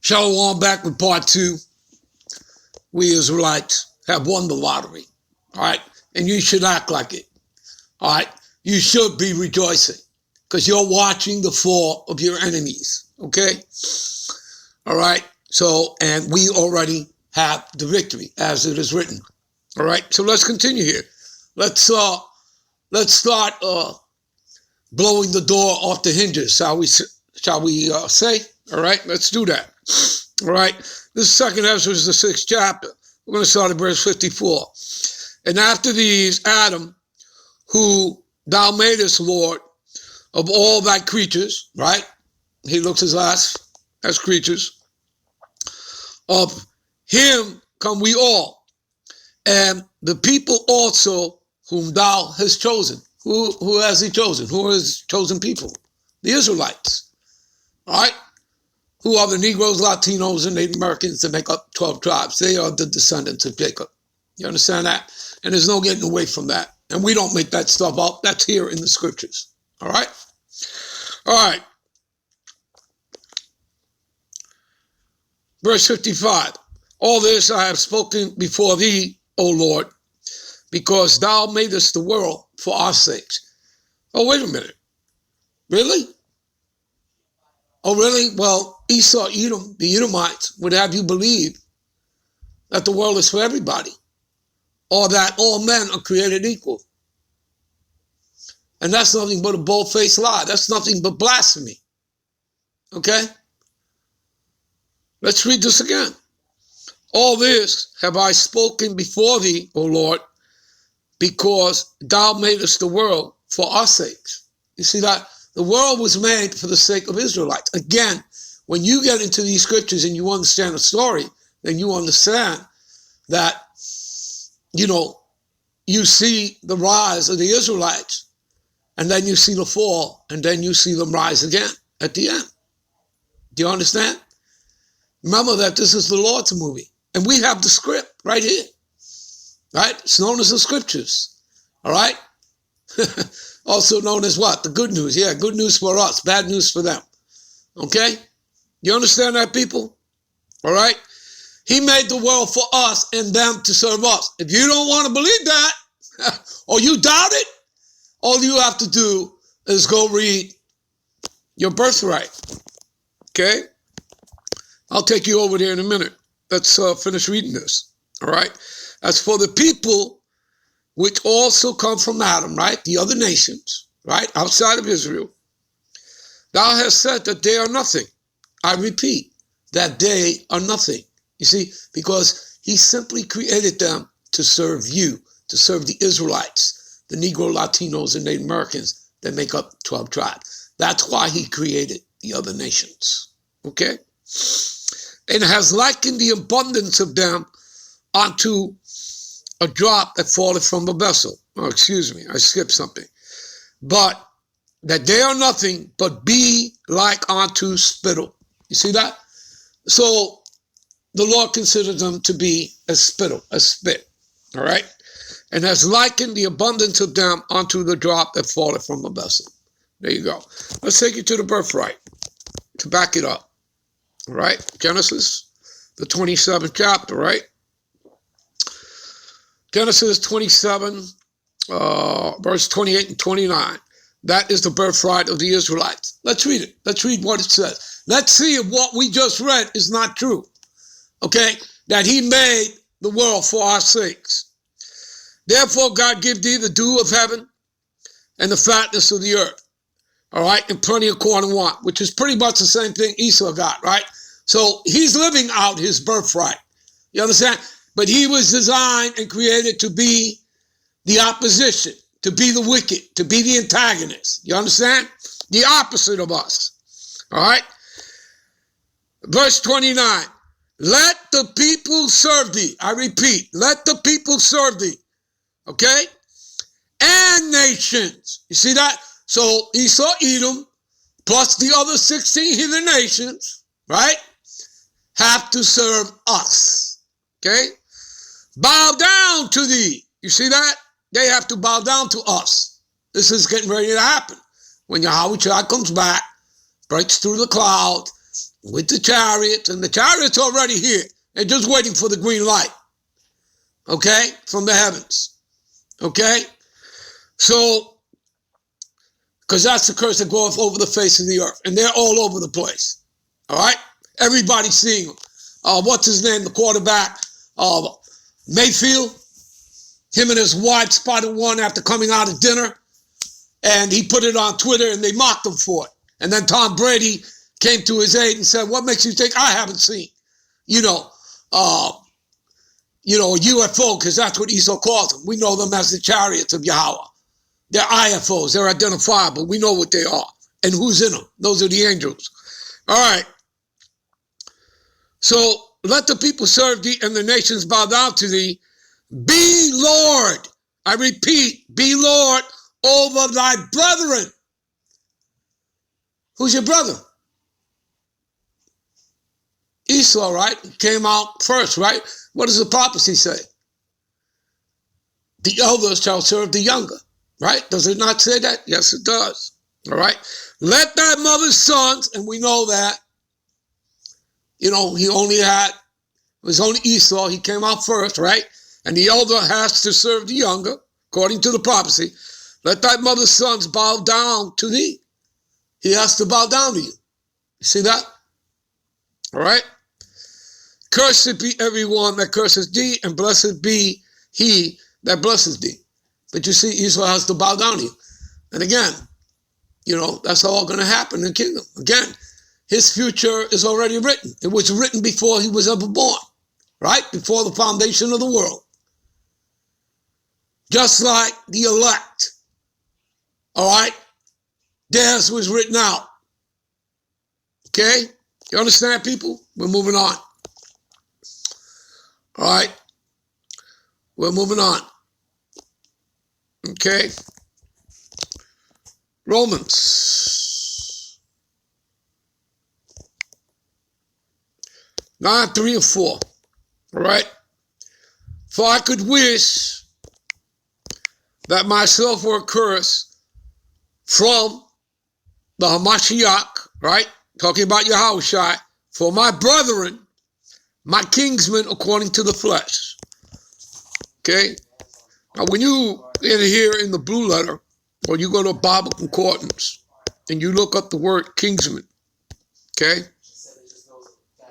Shalom, back with part 2. We Israelites have won the lottery, all right? And you should act like it, all right? You should be rejoicing because you're watching the fall of your enemies, okay? All right? So, and we already have the victory as it is written, all right? So let's continue here. Let's start blowing the door off the hinges, shall we say? All right, let's do that. All right, this second Ezra is the 6th chapter. We're going to start at verse 54. And after these, Adam, who thou madest Lord of all thy creatures, right? He looks as us as creatures. Of him come we all, and the people also whom thou hast chosen. Who has he chosen? Who has chosen people? The Israelites, all right? Who are the Negroes, Latinos, and Native Americans that make up 12 tribes. They are the descendants of Jacob. You understand that? And there's no getting away from that. And we don't make that stuff up. That's here in the scriptures. All right? All right. Verse 55. All this I have spoken before thee, O Lord, because thou madest the world for our sakes. Oh, wait a minute. Really? Oh, really? Well, Esau, Edom, the Edomites would have you believe that the world is for everybody, or that all men are created equal. And that's nothing but a bold-faced lie. That's nothing but blasphemy. Okay? Let's read this again. All this have I spoken before thee, O Lord, because thou madest the world for our sakes. You see that? The world was made for the sake of Israelites. Again, when you get into these scriptures and you understand the story, then you understand that, you see the rise of the Israelites, and then you see the fall, and then you see them rise again at the end. Do you understand? Remember that this is the Lord's movie, and we have the script right here, right? It's known as the scriptures, all right? Also known as what? The good news. Yeah, good news for us, bad news for them. Okay? You understand that, people? All right? He made the world for us and them to serve us. If you don't want to believe that, or you doubt it, all you have to do is go read your birthright. Okay? I'll take you over there in a minute. Let's finish reading this. All right? As for the people which also come from Adam, right? The other nations, right? Outside of Israel. Thou hast said that they are nothing. I repeat, that they are nothing. You see, because he simply created them to serve you, to serve the Israelites, the Negro, Latinos, and Native Americans that make up 12 tribes. That's why he created the other nations, okay? And has likened the abundance of them unto a drop that falleth from a vessel. Oh, excuse me, I skipped something. But that they are nothing, but be like unto spittle. You see that? So the Lord considers them to be as spittle, as spit. All right? And has likened the abundance of them unto the drop that falleth from a vessel. There you go. Let's take you to the birthright to back it up. All right? Genesis, the 27th chapter, right? Genesis 27, verse 28 and 29. That is the birthright of the Israelites. Let's read it. Let's read what it says. Let's see if what we just read is not true. Okay? That he made the world for our sakes. Therefore, God give thee the dew of heaven and the fatness of the earth. All right? And plenty of corn and wine, which is pretty much the same thing Esau got, right? So he's living out his birthright. You understand? But he was designed and created to be the opposition, to be the wicked, to be the antagonist. You understand? The opposite of us. All right? Verse 29. Let the people serve thee. I repeat, let the people serve thee. Okay? And nations. You see that? So Esau, Edom, plus the other 16 heathen nations, right, have to serve us. Okay? Bow down to thee. You see that? They have to bow down to us. This is getting ready to happen. When Yahweh Shai comes back, breaks through the cloud, with the chariots, and the chariots already here. They're just waiting for the green light, okay, from the heavens, okay? So, because that's the curse that goeth over the face of the earth, and they're all over the place, all right? Everybody's seeing them. What's his name, the quarterback, Mayfield, him and his wife spotted one after coming out of dinner, and he put it on Twitter, and they mocked him for it. And then Tom Brady came to his aid and said, what makes you think I haven't seen, a UFO, because that's what Esau calls them. We know them as the chariots of Yahweh. They're IFOs. They're identifiable. We know what they are and who's in them. Those are the angels. All right. So let the people serve thee and the nations bow down to thee. Be Lord. I repeat, be Lord over thy brethren. Who's your brother? Esau, right? Came out first, right? What does the prophecy say? The elders shall serve the younger, right? Does it not say that? Yes, it does. All right. Let thy mother's sons, and we know that, he was only Esau. He came out first, right? And the elder has to serve the younger, according to the prophecy. Let thy mother's sons bow down to thee. He has to bow down to you. You see that? All right. Cursed be everyone that curses thee, and blessed be he that blesses thee. But you see, Esau has to bow down to you. And again, that's all going to happen in the kingdom. Again, his future is already written. It was written before he was ever born, right? Before the foundation of the world. Just like the elect, all right? Theirs was written out. Okay? You understand, people? We're moving on. All right? We're moving on. Okay? Romans 9, 3, and 4. All right? For I could wish that myself were cursed from the Hamashiach, right? Talking about Yahushua, for my brethren, my kinsmen according to the flesh. Okay? Now, when you in here in the blue letter, or you go to Bible Concordance, and you look up the word kinsman, okay?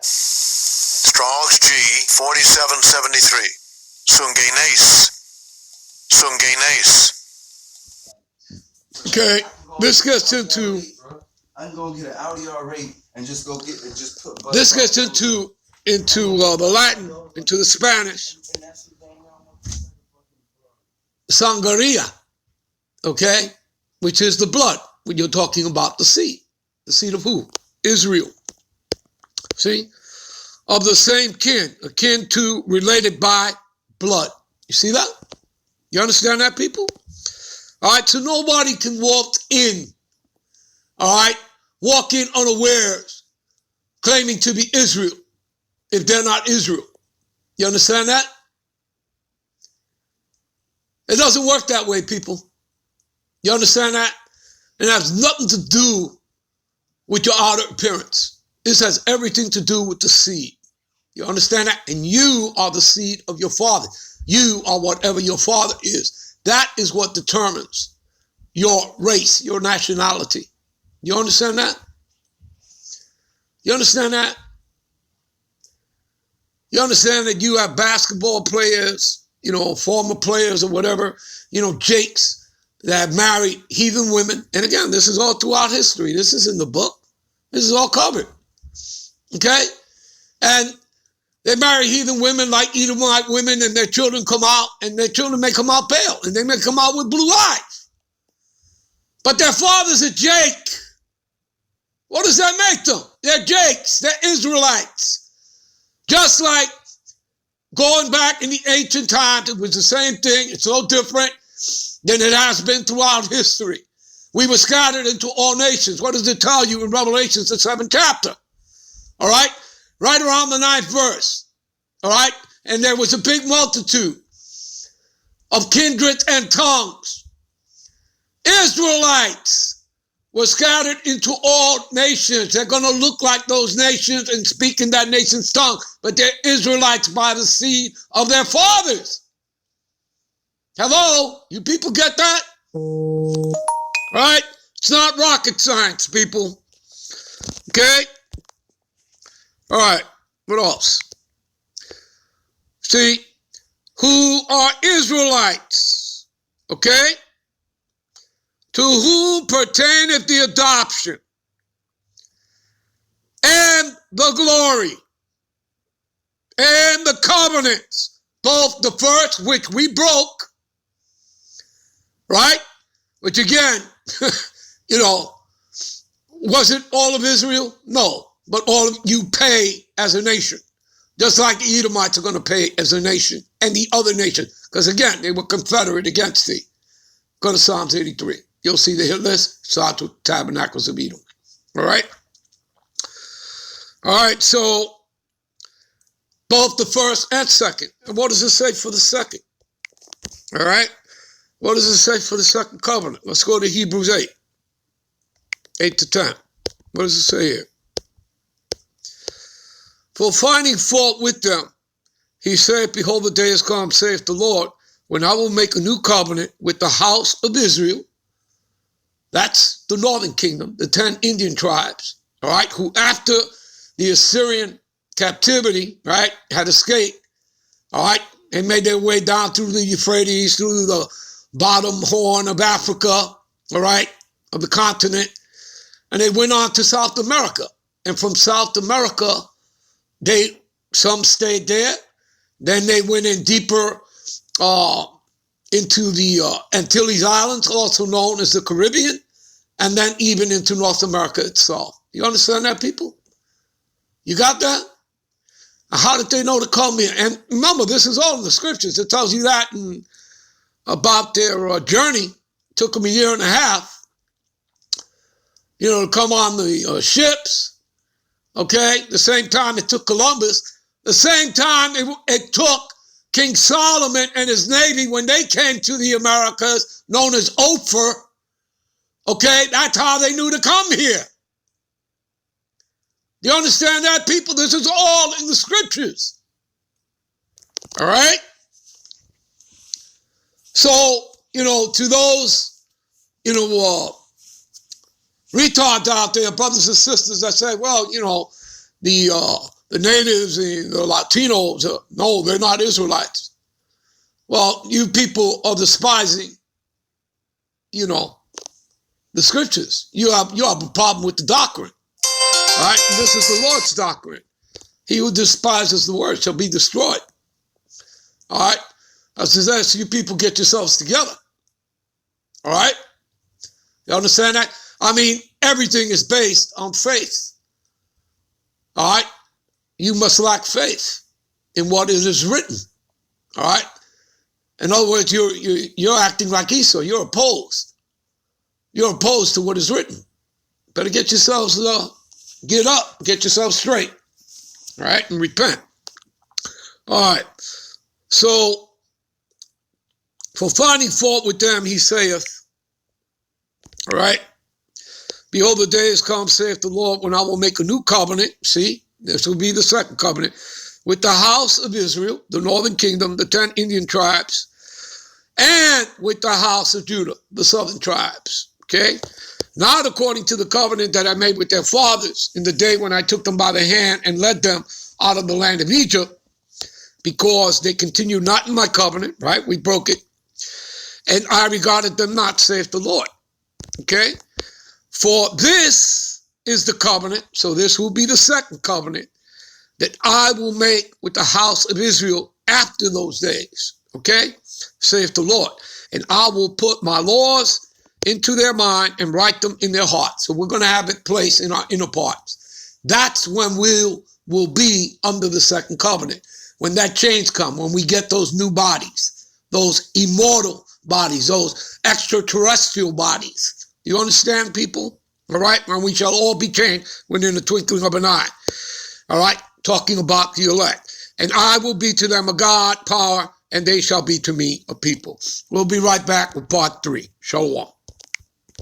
Strong's G 4773. Sungenes. Okay, this gets into. I can go get an Audi R8 and just go get and just put. This gets into the Latin, into the Spanish. Sangaria, okay, which is the blood. When you're talking about the seed of who? Israel. See, of the same kin, akin to, related by blood. You see that? You understand that, people? All right, so nobody can walk in, unawares, claiming to be Israel, if they're not Israel. You understand that? It doesn't work that way, people. You understand that? It has nothing to do with your outer appearance. This has everything to do with the seed. You understand that? And you are the seed of your father. You are whatever your father is. That is what determines your race, your nationality. You understand that? You understand that? You understand that you have basketball players, former players or whatever, jakes that have married heathen women. And again, this is all throughout history. This is in the book. This is all covered. Okay? And they marry heathen women like Edomite women, and their children come out, and their children may come out pale, and they may come out with blue eyes. But their father's a Jake. What does that make them? They're Jakes. They're Israelites. Just like going back in the ancient times, it was the same thing. It's no different than it has been throughout history. We were scattered into all nations. What does it tell you in Revelation, the 7th chapter? All right? Right around the 9th verse. All right? And there was a big multitude of kindreds and tongues. Israelites were scattered into all nations. They're going to look like those nations and speak in that nation's tongue, but they're Israelites by the seed of their fathers. Hello? You people get that? Right? It's not rocket science, people. Okay? All right. What else? See, who are Israelites? Okay? To whom pertaineth the adoption and the glory and the covenants, both the first, which we broke, right? Which again, was it all of Israel? No, but all of you pay as a nation. Just like the Edomites are going to pay as a nation and the other nations. Because again, they were confederate against thee. Go to Psalms 83. You'll see the hit list. Starts with Tabernacles of Edom. All right? All right, so both the first and second. And what does it say for the second? All right? What does it say for the second covenant? Let's go to Hebrews 8. 8 to 10. What does it say here? For finding fault with them, he saith, behold, the day is come, saith the Lord, when I will make a new covenant with the house of Israel. That's the northern kingdom, the 10 Indian tribes, all right, who after the Assyrian captivity, right, had escaped, all right, and made their way down through the Euphrates, through the bottom horn of Africa, all right, of the continent, and they went on to South America. And from South America, some stayed there. Then they went in deeper into the Antilles Islands, also known as the Caribbean, and then even into North America itself. You understand that, people? You got that? How did they know to come here? And remember, this is all in the scriptures. It tells you that about their journey. It took them a year and a half, to come on the ships. Okay, the same time it took Columbus, the same time it took King Solomon and his navy when they came to the Americas, known as Ophir. Okay, that's how they knew to come here. Do you understand that, people? This is all in the scriptures. All right? So, to those, retards out there, brothers and sisters that say, well, the natives, the Latinos, no, they're not Israelites. Well, you people are despising, the scriptures. You have a problem with the doctrine. All right? And this is the Lord's doctrine. He who despises the word shall be destroyed. All right? I suggest you people get yourselves together. All right? You understand that? I mean, everything is based on faith. All right? You must lack faith in what it is written. All right? In other words, you're acting like Esau. You're opposed. You're opposed to what is written. Better get yourselves, get up, get yourselves straight. All right? And repent. All right. So, for finding fault with them, he saith, all right? Behold, the day is come, saith the Lord, when I will make a new covenant. See, this will be the second covenant with the house of Israel, the northern kingdom, the 10 Indian tribes, and with the house of Judah, the southern tribes. Okay? Not according to the covenant that I made with their fathers in the day when I took them by the hand and led them out of the land of Egypt, because they continued not in my covenant, right? We broke it. And I regarded them not, saith the Lord. Okay? For this is the covenant, so this will be the second covenant, that I will make with the house of Israel after those days. Okay? Saith the Lord. And I will put my laws into their mind and write them in their hearts. So we're going to have it placed in our inner parts. That's when we'll be under the second covenant. When that change comes, when we get those new bodies, those immortal bodies, those extraterrestrial bodies. You understand, people? All right? And we shall all be changed within the twinkling of an eye. All right? Talking about the elect. And I will be to them a God, power, and they shall be to me a people. We'll be right back with part 3. Shalom.